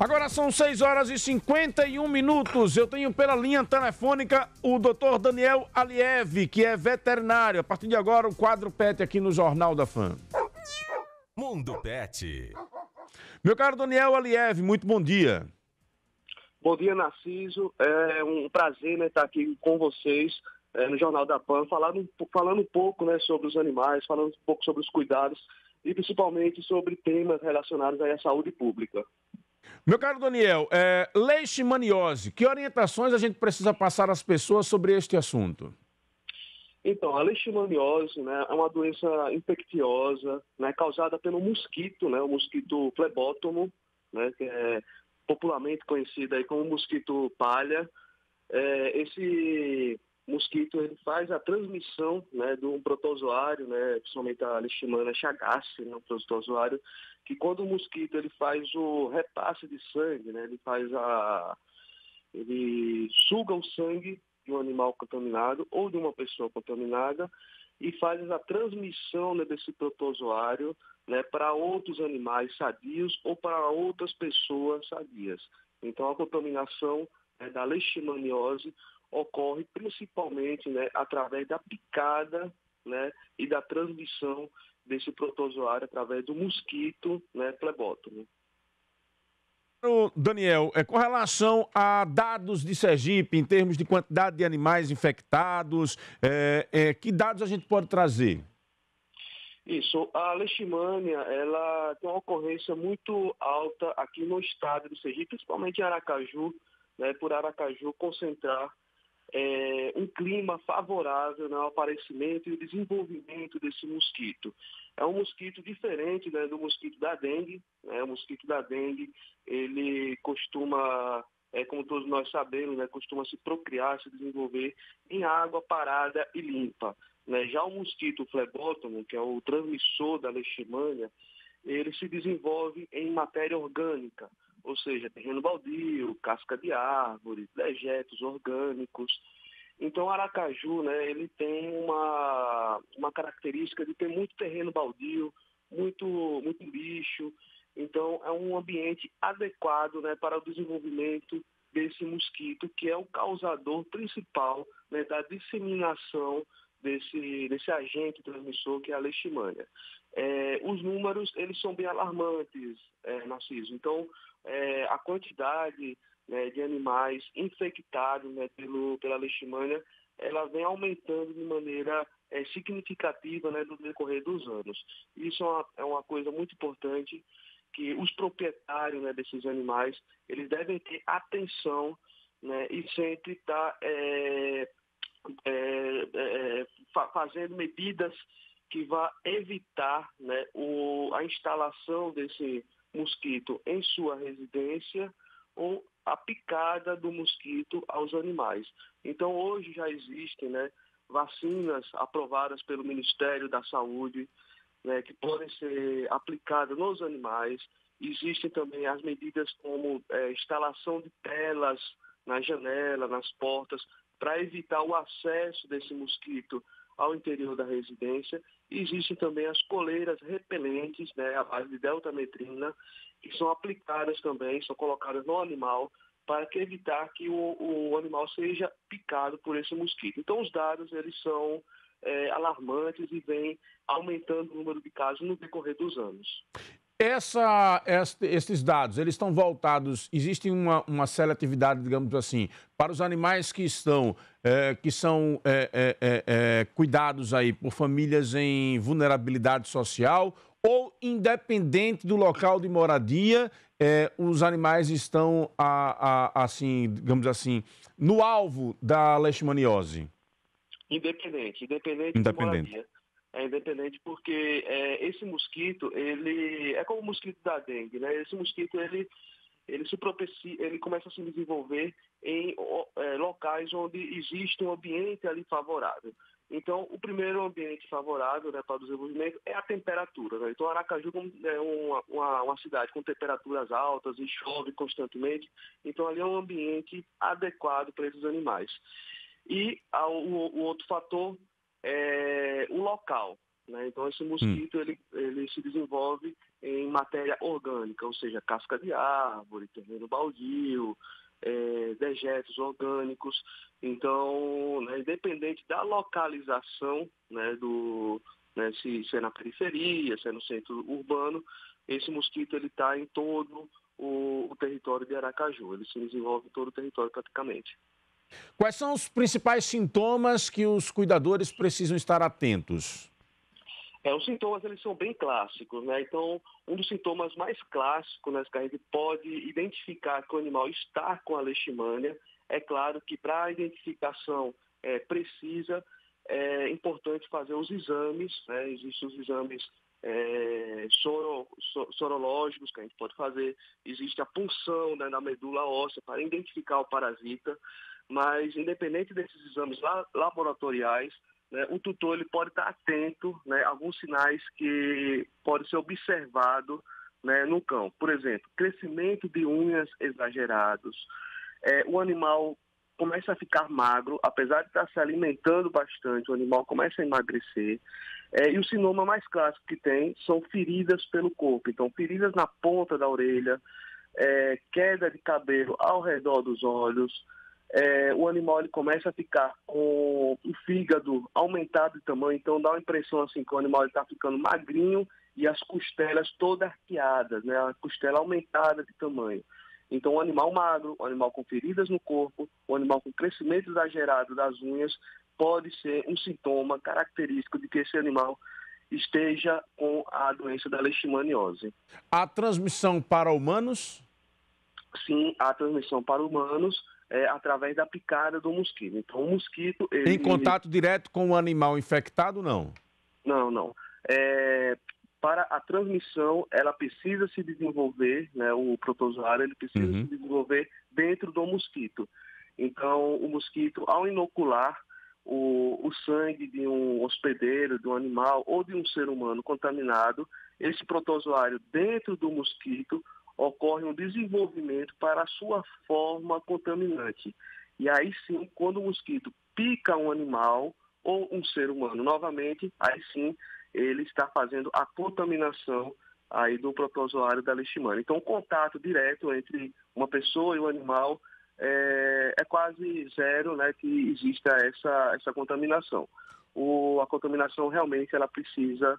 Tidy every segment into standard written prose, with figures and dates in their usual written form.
Agora são 6 horas e 51 minutos. Eu tenho pela linha telefônica o Dr. Daniel Aliev, que é veterinário. A partir de agora, o quadro Pet aqui no Jornal da Fã. Mundo Pet. Meu caro Daniel Aliev, muito bom dia. Bom dia, Narciso. É um prazer, né, estar aqui com vocês no Jornal da Pan, falando um pouco, né, sobre os animais, falando um pouco sobre os cuidados e principalmente sobre temas relacionados aí à saúde pública. Meu caro Daniel, leishmaniose, que orientações a gente precisa passar às pessoas sobre este assunto? Então, a leishmaniose, né, é uma doença infecciosa, né, causada pelo mosquito, né, o mosquito flebótomo, né, que é popularmente conhecido aí como mosquito palha. Esse mosquito ele faz a transmissão, né, de um protozoário, né, principalmente a Leishmania chagassi, né, um protozoário, que quando o mosquito ele faz o repasse de sangue, né, ele suga o sangue de um animal contaminado ou de uma pessoa contaminada e faz a transmissão, né, desse protozoário, né, para outros animais sadios ou para outras pessoas sadias. Então a contaminação, né, da leishmaniose ocorre principalmente, né, através da picada, né, e da transmissão desse protozoário através do mosquito, né, flebótomo. Daniel, com relação a dados de Sergipe, em termos de quantidade de animais infectados, que dados a gente pode trazer? Isso, a leishmania, ela tem uma ocorrência muito alta aqui no estado do Sergipe, principalmente em Aracaju, né, por Aracaju concentrar um clima favorável, né, ao aparecimento e desenvolvimento desse mosquito. É um mosquito diferente, né, do mosquito da dengue, né? O mosquito da dengue, ele costuma, como todos nós sabemos, né, costuma se procriar, se desenvolver em água parada e limpa, né? Já o mosquito flebótomo, que é o transmissor da leishmania, ele se desenvolve em matéria orgânica, ou seja, terreno baldio, casca de árvore, dejetos orgânicos. Então, Aracaju, né, ele tem uma característica de ter muito terreno baldio, muito lixo. Então, é um ambiente adequado, né, para o desenvolvimento desse mosquito, que é o causador principal, né, da disseminação desse agente transmissor, que é a leishmania. Os números, eles são bem alarmantes, Narciso. Então, a quantidade, né, de animais infectados, né, pela leishmania, ela vem aumentando de maneira significativa, né, no decorrer dos anos. Isso é uma coisa muito importante, que os proprietários, né, desses animais, eles devem ter atenção, né, e sempre estar fazendo medidas que vá evitar, né, a instalação desse mosquito em sua residência ou a picada do mosquito aos animais. Então, hoje já existem, né, vacinas aprovadas pelo Ministério da Saúde, né, que podem ser aplicadas nos animais. Existem também as medidas como instalação de telas na janela, nas portas, para evitar o acesso desse mosquito ao interior da residência. Existem também as coleiras repelentes, né, à base de deltametrina, que são aplicadas também, são colocadas no animal, para evitar que o animal seja picado por esse mosquito. Então, os dados, eles são alarmantes e vêm aumentando o número de casos no decorrer dos anos. Esses dados, eles estão voltados, existe uma seletividade, digamos assim, para os animais que são cuidados aí por famílias em vulnerabilidade social, ou independente do local de moradia, os animais estão, assim, digamos assim, no alvo da leishmaniose? Independente de moradia. É independente porque esse mosquito, ele é como o mosquito da dengue, né? Esse mosquito, ele começa a se desenvolver em locais onde existe um ambiente ali favorável. Então, o primeiro ambiente favorável, né, para o desenvolvimento é a temperatura, né? Então, Aracaju é uma cidade com temperaturas altas e chove constantemente. Então, ali é um ambiente adequado para esses animais. E o outro fator é o local, né? Então, esse mosquito ele se desenvolve em matéria orgânica, ou seja, casca de árvore, terreno baldio, dejetos orgânicos. Então, né, independente da localização, né, se é na periferia, se é no centro urbano, esse mosquito está em todo o território de Aracaju. Ele se desenvolve em todo o território praticamente. Quais são os principais sintomas que os cuidadores precisam estar atentos? Os sintomas eles são bem clássicos, né? Então, um dos sintomas mais clássicos, né, que a gente pode identificar que o animal está com a leishmania, é claro que para a identificação precisa, é importante fazer os exames, né? Existem os exames sorológicos que a gente pode fazer, existe a punção, né, na medula óssea para identificar o parasita, mas independente desses exames laboratoriais, né, o tutor ele pode estar atento, né, a alguns sinais que podem ser observados, né, no cão. Por exemplo, crescimento de unhas exagerados. O animal começa a ficar magro, apesar de estar se alimentando bastante, o animal começa a emagrecer. E o sintoma mais clássico que tem são feridas pelo corpo. Então, feridas na ponta da orelha, queda de cabelo ao redor dos olhos. O animal ele começa a ficar com o fígado aumentado de tamanho, então dá uma impressão assim que o animal está ficando magrinho e as costelas todas arqueadas, né? A costela aumentada de tamanho. Então o animal magro, o animal com feridas no corpo, o animal com crescimento exagerado das unhas, pode ser um sintoma característico de que esse animal esteja com a doença da leishmaniose. A transmissão para humanos? Sim, a transmissão para humanos através da picada do mosquito. Então, o mosquito... Em contato direto com o animal infectado, não? Não. Para a transmissão, ela precisa se desenvolver, né, o protozoário ele precisa se desenvolver dentro do mosquito. Então, o mosquito, ao inocular o sangue de um hospedeiro, de um animal ou de um ser humano contaminado, esse protozoário dentro do mosquito ocorre um desenvolvimento para a sua forma contaminante. E aí sim, quando o mosquito pica um animal ou um ser humano novamente, aí sim ele está fazendo a contaminação aí do protozoário da leishmania. Então, o contato direto entre uma pessoa e o animal é quase zero, né, que exista essa contaminação. A contaminação realmente ela precisa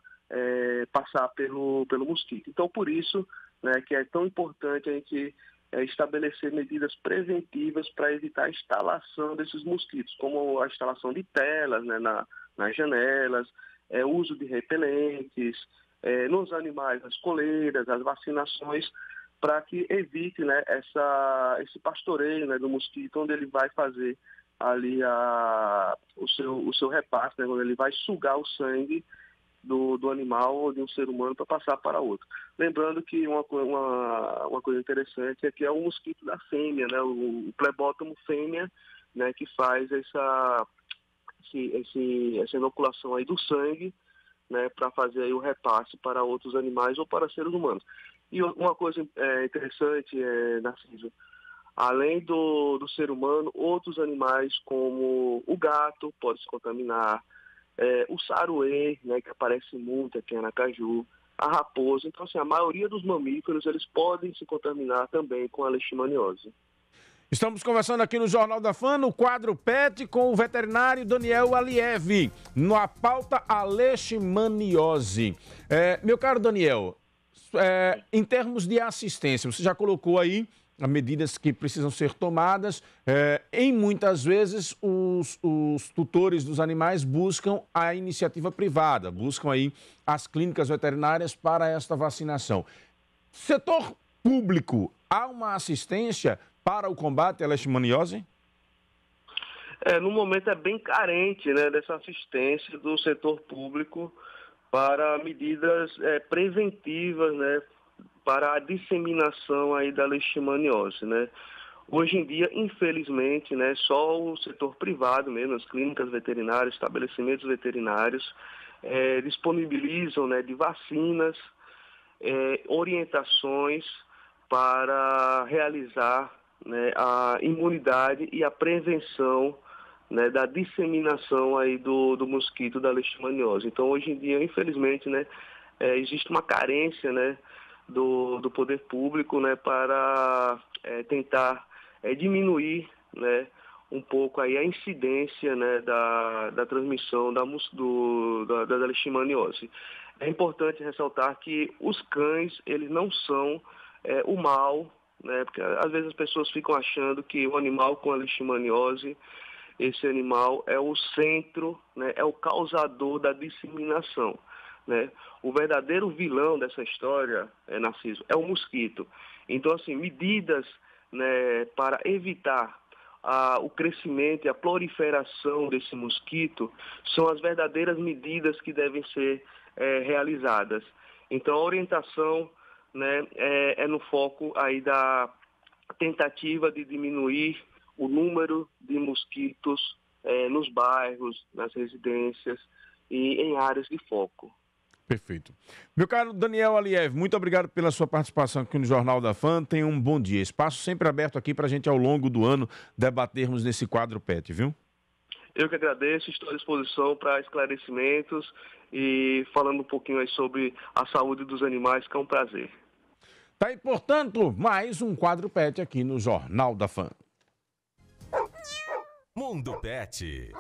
passar pelo mosquito. Então, por isso, né, que é tão importante a gente estabelecer medidas preventivas para evitar a instalação desses mosquitos, como a instalação de telas, né, nas janelas, o uso de repelentes, nos animais, as coleiras, as vacinações, para que evite, né, esse pastoreio, né, do mosquito, onde ele vai fazer ali o seu repasse, né, onde ele vai sugar o sangue do animal ou de um ser humano para passar para outro. Lembrando que uma coisa interessante é que é o mosquito da fêmea, né, o plebótomo fêmea, né, que faz essa inoculação aí do sangue, né, para fazer aí o repasse para outros animais ou para seres humanos. E uma coisa interessante, Narciso, além do ser humano, outros animais como o gato pode se contaminar, o saruê, né, que aparece muito aqui em Aracaju, a raposa. Então, assim, a maioria dos mamíferos eles podem se contaminar também com a leishmaniose. Estamos conversando aqui no Jornal da Fã, no quadro PET, com o veterinário Daniel Aliev, na pauta a leishmaniose. Meu caro Daniel, em termos de assistência, você já colocou aí as medidas que precisam ser tomadas. Em muitas vezes, os tutores dos animais buscam a iniciativa privada, buscam aí as clínicas veterinárias para esta vacinação. Setor público, há uma assistência para o combate à leishmaniose? No momento é bem carente, né, dessa assistência do setor público para medidas preventivas, né, para a disseminação aí da leishmaniose, né? Hoje em dia, infelizmente, né, só o setor privado mesmo, as clínicas veterinárias, estabelecimentos veterinários, disponibilizam, né, de vacinas, orientações para realizar, né, a imunidade e a prevenção, né, da disseminação aí do mosquito da leishmaniose. Então, hoje em dia, infelizmente, né, existe uma carência, né, do poder público, né, para tentar diminuir, né, um pouco aí a incidência, né, da transmissão da leishmaniose. É importante ressaltar que os cães, eles não são o mal, né, porque às vezes as pessoas ficam achando que o animal com a leishmaniose, esse animal é o centro, né, é o causador da disseminação, né? O verdadeiro vilão dessa história, Narciso, é o mosquito. Então, assim, medidas, né, para evitar o crescimento e a proliferação desse mosquito são as verdadeiras medidas que devem ser realizadas. Então, a orientação, né, é no foco aí da tentativa de diminuir o número de mosquitos nos bairros, nas residências e em áreas de foco. Perfeito. Meu caro Daniel Aliev, muito obrigado pela sua participação aqui no Jornal da FAM. Tenha um bom dia. Espaço sempre aberto aqui para a gente, ao longo do ano, debatermos nesse quadro PET, viu? Eu que agradeço, estou à disposição para esclarecimentos e falando um pouquinho aí sobre a saúde dos animais, que é um prazer. Tá aí, portanto, mais um quadro PET aqui no Jornal da FAM. Mundo Pet.